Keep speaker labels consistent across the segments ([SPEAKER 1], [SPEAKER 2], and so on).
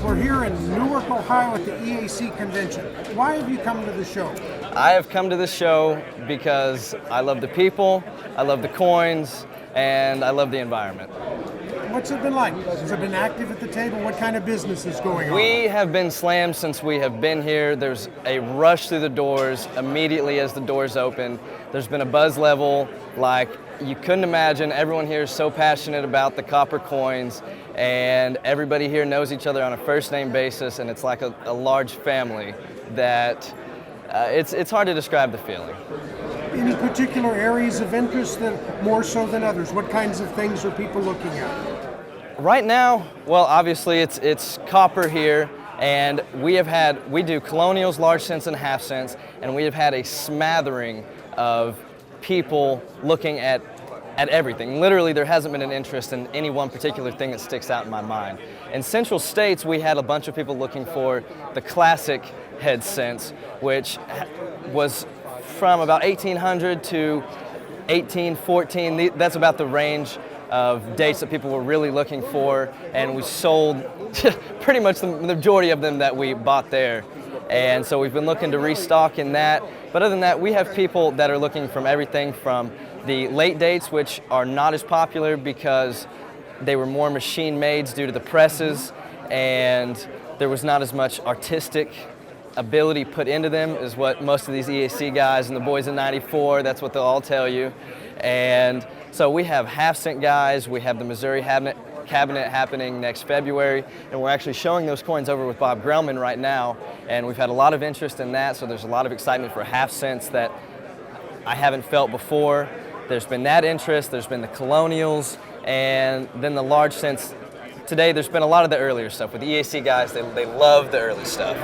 [SPEAKER 1] We're here in Newark, Ohio at the EAC convention. Why have you come to the show?
[SPEAKER 2] I have come to this show because I love the people, I love the coins, and I love the environment.
[SPEAKER 1] What's it been like? Has it been active at the table? What kind of business is going on?
[SPEAKER 2] We have been slammed since we have been here. There's a rush through the doors immediately as the doors open. There's been a buzz level like you couldn't imagine. Everyone here is so passionate about the copper coins, and everybody here knows each other on a first name basis, and it's like a large family that it's hard to describe the feeling.
[SPEAKER 1] Any particular areas of interest that more so than others? What kinds of things are people looking at?
[SPEAKER 2] Right now, well, obviously it's copper here, and we do colonials, large cents, and half cents, and we have had a smattering of people looking at everything. Literally, there hasn't been an interest in any one particular thing that sticks out in my mind. In Central States, we had a bunch of people looking for the classic head cents, which was from about 1800 to 1814. That's about the range of dates that people were really looking for, and we sold pretty much the majority of them that we bought there. And so we've been looking to restock in that. But other than that, we have people that are looking from everything from the late dates, which are not as popular because they were more machine made due to the presses, and there was not as much artistic ability put into them as what most of these EAC guys and the boys in 94, that's what they'll all tell you. And so we have half cent guys, we have the Missouri cabinet happening next February, and we're actually showing those coins over with Bob Grellman right now, and we've had a lot of interest in that, so there's a lot of excitement for half cents that I haven't felt before. There's been that interest, there's been the colonials, and then the large cents. Today there's been a lot of the earlier stuff. With the EAC guys, they love the early stuff.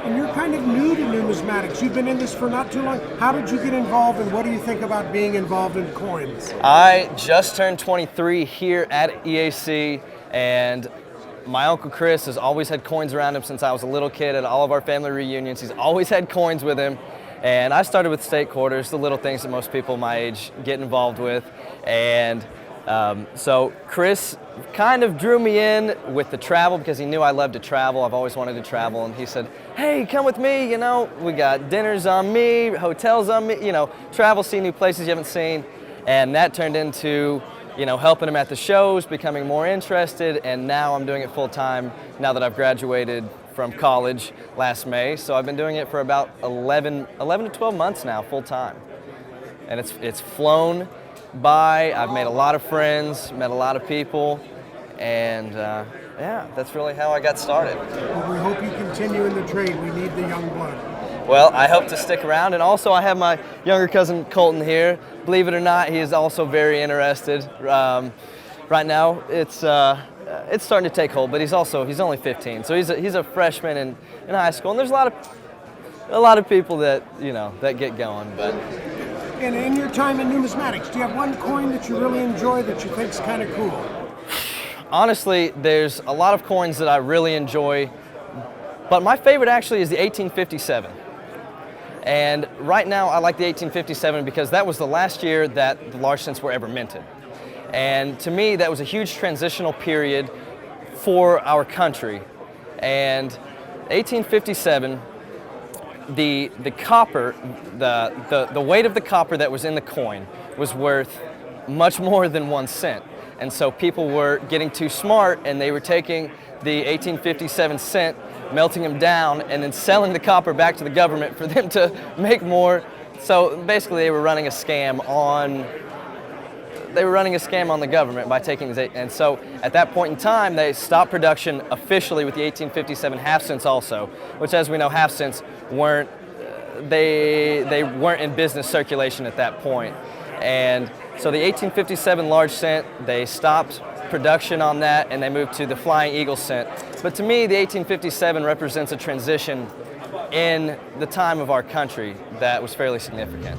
[SPEAKER 1] And you're kind of new to numismatics. You've been in this for not too long. How did you get involved, and what do you think about being involved in coins?
[SPEAKER 2] I just turned 23 here at EAC, and my Uncle Chris has always had coins around him since I was a little kid at all of our family reunions. He's always had coins with him. And I started with state quarters, the little things that most people my age get involved with. And so Chris kind of drew me in with the travel because he knew I loved to travel. I've always wanted to travel, and he said, hey, come with me, you know, we got dinners on me, hotels on me, you know, travel, see new places you haven't seen. And that turned into, you know, helping him at the shows, becoming more interested, and now I'm doing it full time now that I've graduated from college last May. So I've been doing it for about 11 to 12 months now, full time. And it's flown by. I've made a lot of friends, met a lot of people, and yeah, that's really how I got started.
[SPEAKER 1] Well, we hope you continue in the trade. We need the young blood.
[SPEAKER 2] Well, I hope to stick around, and also I have my younger cousin Colton here. Believe it or not, he is also very interested. Right now, it's starting to take hold, but he's only 15, so he's a freshman in high school, and there's a lot of people that, you know, that get going. But
[SPEAKER 1] and in your time in numismatics, do you have one coin that you really enjoy that you think's kind of cool?
[SPEAKER 2] Honestly, there's a lot of coins that I really enjoy, but my favorite actually is the 1857. And right now I like the 1857 because that was the last year that the large cents were ever minted. And to me, that was a huge transitional period for our country. And 1857, the copper, the weight of the copper that was in the coin was worth much more than 1 cent. And so people were getting too smart, and they were taking the 1857 cent, melting them down, and then selling the copper back to the government for them to make more. So basically they were running a scam on the government by taking these. And so at that point in time, they stopped production officially with the 1857 half cents also, which, as we know, half cents weren't in business circulation at that point. And so the 1857 large cent, they stopped production on that, and they moved to the Flying Eagle cent. But to me, the 1857 represents a transition in the time of our country that was fairly significant.